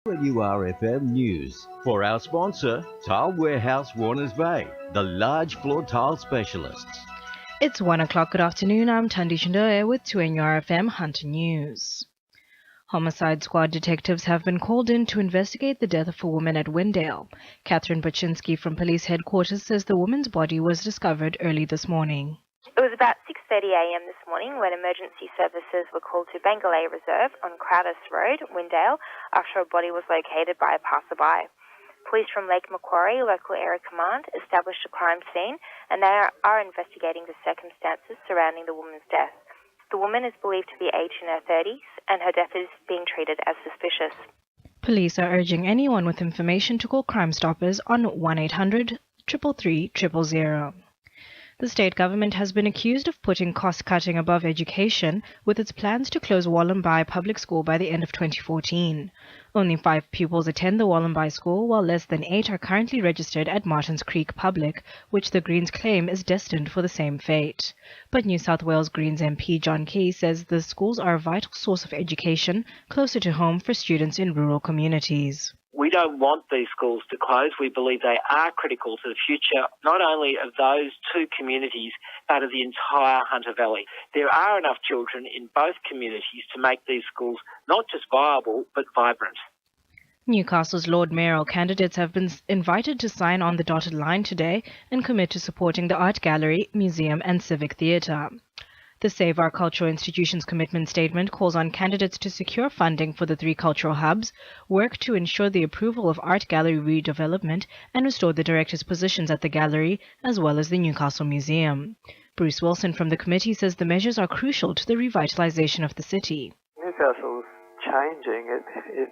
WRFM News. For our sponsor, Tile Warehouse Warners Bay, the large floor tile specialists. It's 1 o'clock. Good afternoon. I'm Thandi Chindove with WRFM Hunter News. Homicide squad detectives have been called in to investigate the death of a woman at Wendale. Catherine Baczynski from police headquarters says the woman's body was discovered early this morning. It was about 6:30 a.m. this morning when emergency services were called to Bangalay Reserve on Crowders Road, Windale, after a body was located by a passerby. Police from Lake Macquarie Local Area Command established a crime scene and they are investigating the circumstances surrounding the woman's death. The woman is believed to be aged in her 30s and her death is being treated as suspicious. Police are urging anyone with information to call Crime Stoppers on 1-800-333-000. The state government has been accused of putting cost-cutting above education with its plans to close Wollombai Public School by the end of 2014. Only 5 pupils attend the Wollombai School, while less than 8 are currently registered at Martins Creek Public, which the Greens claim is destined for the same fate. But New South Wales Greens MP John Key says the schools are a vital source of education closer to home for students in rural communities. We don't want these schools to close. We believe they are critical to the future, not only of those 2 communities, but of the entire Hunter Valley. There are enough children in both communities to make these schools not just viable, but vibrant. Newcastle's Lord Mayoral candidates have been invited to sign on the dotted line today and commit to supporting the art gallery, museum and civic theatre. The Save Our Cultural Institutions commitment statement calls on candidates to secure funding for the 3 cultural hubs, work to ensure the approval of art gallery redevelopment and restore the directors' positions at the gallery as well as the Newcastle Museum. Bruce Wilson from the committee says the measures are crucial to the revitalisation of the city. Newcastle's changing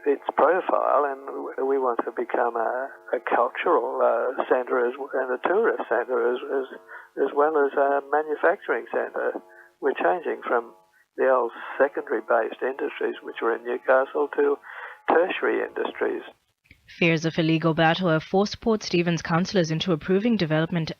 its profile, and we want to become a cultural centre and a tourist centre as well as a manufacturing centre. We're changing from the old secondary-based industries which were in Newcastle to tertiary industries. Fears of a legal battle have forced Port Stephens councillors into approving a development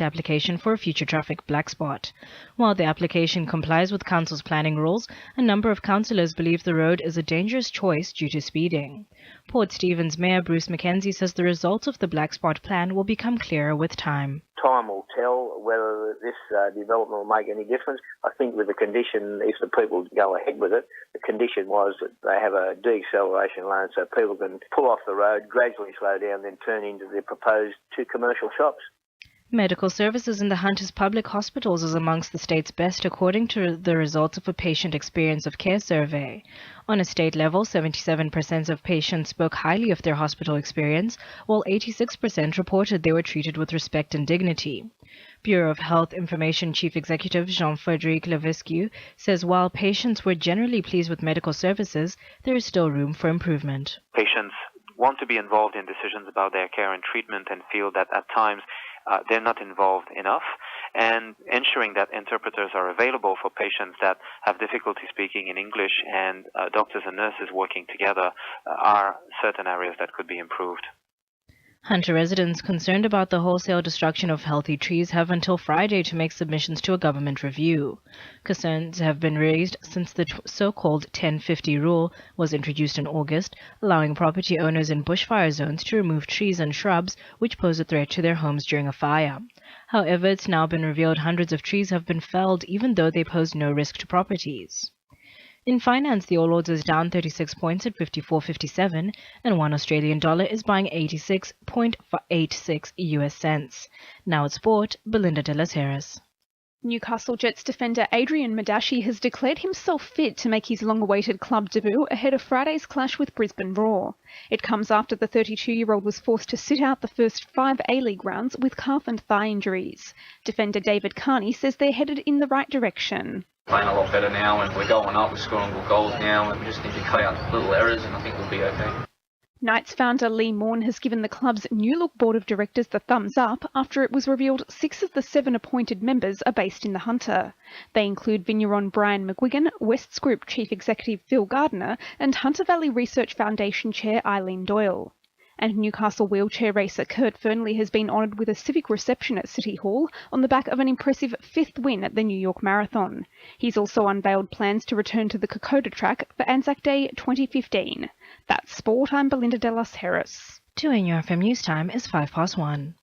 application for a future traffic black spot. While the application complies with council's planning rules, a number of councillors believe the road is a dangerous choice due to speeding. Port Stephens Mayor Bruce Mackenzie says the results of the black spot plan will become clearer with time. Time will tell whether this development will make any difference. I think with the condition, if the people go ahead with it, the condition was that they have a deceleration lane so people can pull off the road, gradually slow down, then turn into the proposed 2 commercial shops. Medical services in the Hunters Public Hospitals is amongst the state's best according to the results of a patient experience of care survey. On a state level, 77% of patients spoke highly of their hospital experience, while 86% reported they were treated with respect and dignity. Bureau of Health Information Chief Executive Jean-Frédéric Levesque says while patients were generally pleased with medical services, there is still room for improvement. Patients want to be involved in decisions about their care and treatment and feel that at times they're not involved enough, and ensuring that interpreters are available for patients that have difficulty speaking in English and doctors and nurses working together are certain areas that could be improved. Hunter residents concerned about the wholesale destruction of healthy trees have until Friday to make submissions to a government review. Concerns have been raised since the so-called 1050 rule was introduced in August, allowing property owners in bushfire zones to remove trees and shrubs which pose a threat to their homes during a fire. However, it's now been revealed hundreds of trees have been felled even though they pose no risk to properties. In finance, the All Ords is down 36 points at 54.57, and $1 Australian is buying 86.86 US cents. Now it's sport, Belinda De Las Heras. Newcastle Jets defender Adrian Madashi has declared himself fit to make his long-awaited club debut ahead of Friday's clash with Brisbane Roar. It comes after the 32-year-old was forced to sit out the first 5 A-League rounds with calf and thigh injuries. Defender David Carney says they're headed in the right direction. Playing a lot better now and we're going up, we're scoring good goals now and we just need to cut out little errors and I think we'll be okay. Knights founder Lee Morn has given the club's New Look board of directors the thumbs up after it was revealed 6 of the 7 appointed members are based in the Hunter. They include Vigneron Brian McGuigan, West's Group Chief Executive Phil Gardner and Hunter Valley Research Foundation Chair Eileen Doyle. And Newcastle wheelchair racer Kurt Fernley has been honoured with a civic reception at City Hall on the back of an impressive 5th win at the New York Marathon. He's also unveiled plans to return to the Kokoda track for Anzac Day 2015. That's sport. I'm Belinda De Los Harris. 2 NUFM News Time is 1:05.